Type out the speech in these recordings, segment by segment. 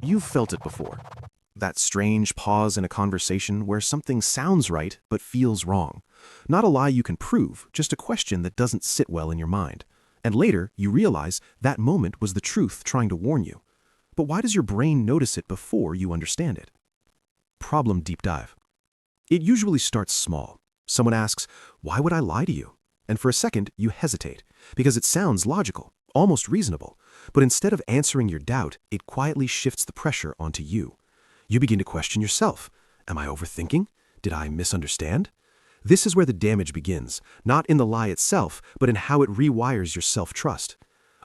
You've felt it before. That strange pause in a conversation where something sounds right but feels wrong. Not a lie you can prove, just a question that doesn't sit well in your mind. And later, you realize that moment was the truth trying to warn you. But why does your brain notice it before you understand it? Problem deep dive. It usually starts small. Someone asks, "Why would I lie to you?" And for a second, you hesitate, because it sounds logical, almost reasonable. But instead of answering your doubt, it quietly shifts the pressure onto you. You begin to question yourself. Am I overthinking? Did I misunderstand? This is where the damage begins, not in the lie itself, but in how it rewires your self-trust.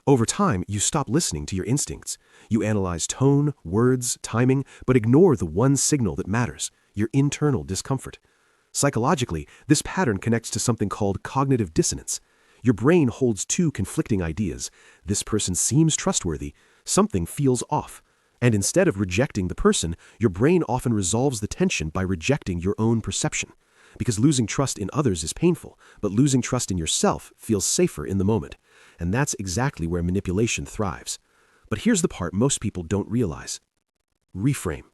Over time, you stop listening to your instincts. You analyze tone, words, timing, but ignore the one signal that matters, your internal discomfort. Psychologically, this pattern connects to something called cognitive dissonance. Your brain holds two conflicting ideas. This person seems trustworthy. Something feels off. And instead of rejecting the person, your brain often resolves the tension by rejecting your own perception. Because losing trust in others is painful, but losing trust in yourself feels safer in the moment. And that's exactly where manipulation thrives. But here's the part most people don't realize. Reframe.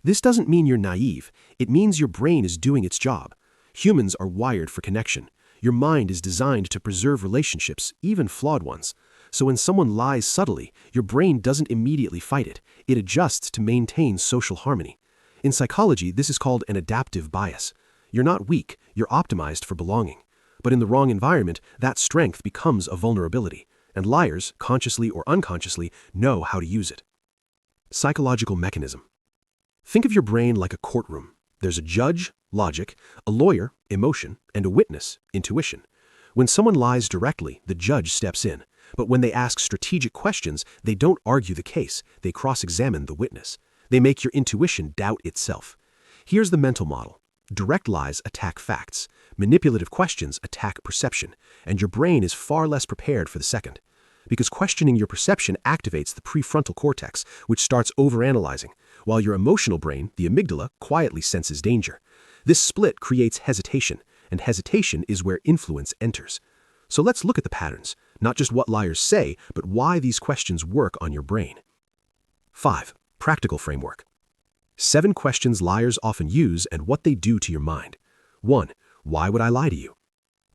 This doesn't mean you're naive. It means your brain is doing its job. Humans are wired for connection. Your mind is designed to preserve relationships, even flawed ones. So when someone lies subtly, your brain doesn't immediately fight it. It adjusts to maintain social harmony. In psychology, this is called an adaptive bias. You're not weak, you're optimized for belonging. But in the wrong environment, that strength becomes a vulnerability. And liars, consciously or unconsciously, know how to use it. Psychological mechanism. Think of your brain like a courtroom. There's a judge, logic, a lawyer, emotion, and a witness, intuition. When someone lies directly, the judge steps in. But when they ask strategic questions, they don't argue the case, they cross-examine the witness. They make your intuition doubt itself. Here's the mental model. Direct lies attack facts. Manipulative questions attack perception. And your brain is far less prepared for the second. Because questioning your perception activates the prefrontal cortex, which starts overanalyzing, while your emotional brain, the amygdala, quietly senses danger. This split creates hesitation, and hesitation is where influence enters. So let's look at the patterns, not just what liars say, but why these questions work on your brain. 5. Practical framework. 7 questions liars often use and what they do to your mind. 1. Why would I lie to you?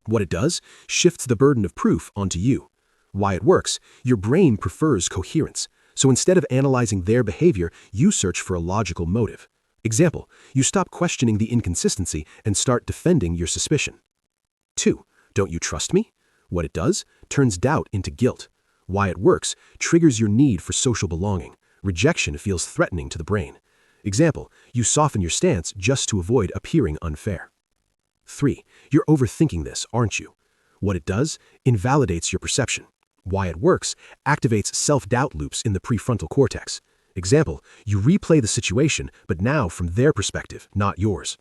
What it does, shifts the burden of proof onto you. Why it works, your brain prefers coherence. So instead of analyzing their behavior, you search for a logical motive. Example, you stop questioning the inconsistency and start defending your suspicion. 2. Don't you trust me? What it does, turns doubt into guilt. Why it works, triggers your need for social belonging. Rejection feels threatening to the brain. Example, you soften your stance just to avoid appearing unfair. 3. You're overthinking this, aren't you? What it does, invalidates your perception. Why it works, activates self-doubt loops in the prefrontal cortex. Example, you replay the situation, but now from their perspective, not yours.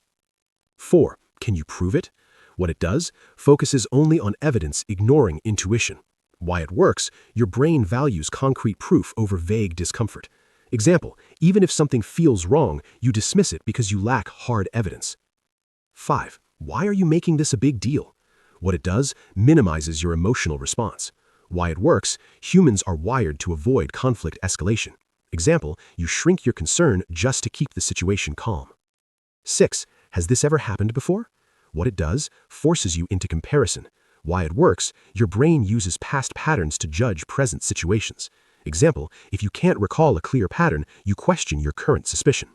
4. Can you prove it? What it does, focuses only on evidence, ignoring intuition. Why it works, your brain values concrete proof over vague discomfort. Example, even if something feels wrong, you dismiss it because you lack hard evidence. 5. Why are you making this a big deal? What it does, minimizes your emotional response. Why it works, humans are wired to avoid conflict escalation. Example, you shrink your concern just to keep the situation calm. 6. Has this ever happened before? What it does, forces you into comparison. Why it works, your brain uses past patterns to judge present situations. Example, if you can't recall a clear pattern, you question your current suspicion.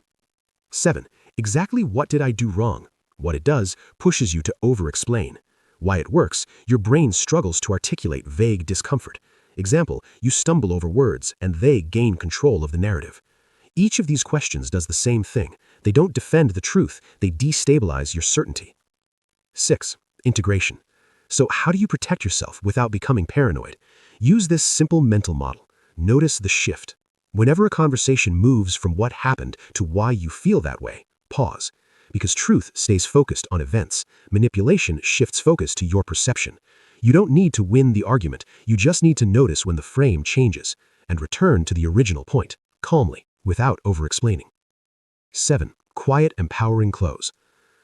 7. Exactly what did I do wrong? What it does, pushes you to over-explain. Why it works, your brain struggles to articulate vague discomfort. Example, you stumble over words and they gain control of the narrative. Each of these questions does the same thing. They don't defend the truth, they destabilize your certainty. 6. Integration. So how do you protect yourself without becoming paranoid? Use this simple mental model. Notice the shift. Whenever a conversation moves from what happened to why you feel that way, pause. Because truth stays focused on events, manipulation shifts focus to your perception. You don't need to win the argument, you just need to notice when the frame changes, and return to the original point, calmly, without over-explaining. 7. Quiet, empowering close.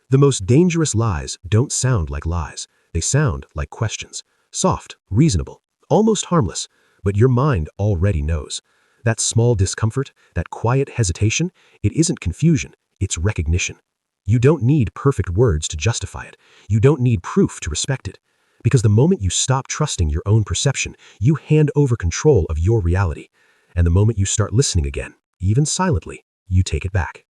The most dangerous lies don't sound like lies, they sound like questions. Soft, reasonable, almost harmless, but your mind already knows. That small discomfort, that quiet hesitation, it isn't confusion, it's recognition. You don't need perfect words to justify it. You don't need proof to respect it. Because the moment you stop trusting your own perception, you hand over control of your reality. And the moment you start listening again, even silently, you take it back.